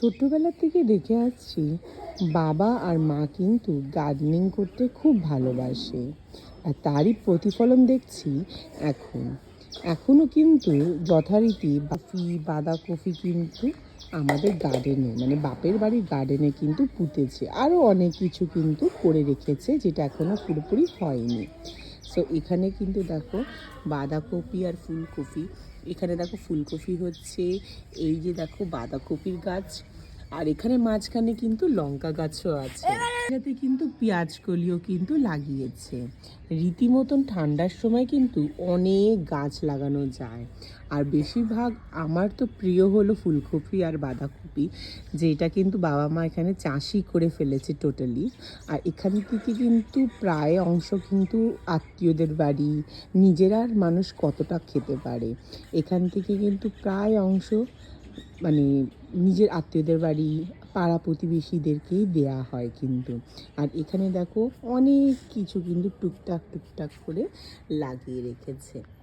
ছোট্টবেলা থেকে দেখে আসছি বাবা আর মা কিন্তু গার্ডেনিং করতে খুব ভালোবাসে। আর তারই প্রতিফলন দেখছি এখন। এখনও কিন্তু যথারীতি কফি বাঁধাকপি কিন্তু আমাদের গার্ডেনে মানে বাপের বাড়ির গার্ডেনে কিন্তু পুঁতেছে। আরও অনেক কিছু কিন্তু করে রেখেছে যেটা এখনও পুরোপুরি হয়নি। সো এখানে কিন্তু দেখো বাঁধাকপি আর ফুলকপি, এখানে দেখো ফুলকপি হচ্ছে, এই যে দেখো বাঁধাকপির গাছ, আর এখানে মাঝখানে কিন্তু লঙ্কা গাছও আছে, যাতে কিন্তু পেঁয়াজ কলিও কিন্তু লাগিয়েছে। রীতিমতন ঠান্ডার সময় কিন্তু অনেক গাছ লাগানো যায়। আর বেশিরভাগ আমার তো প্রিয় হলো ফুলকপি আর বাঁধাকপি, যেটা কিন্তু বাবা মা এখানে চাষই করে ফেলেছে টোটালি। আর এখান থেকে কিন্তু প্রায় অংশ কিন্তু আত্মীয়দের বাড়ি, নিজেরা আর মানুষ কতটা খেতে পারে, এখান থেকে কিন্তু প্রায় অংশ মানে নিজের আত্মীয়দের বাড়ি, পাড়া প্রতিবেশীদেরকেই দেয়া হয় কিন্তু। আর এখানে দেখো অনেক কিছু কিন্তু টুকটাক টুকটাক করে লাগিয়ে রেখেছে।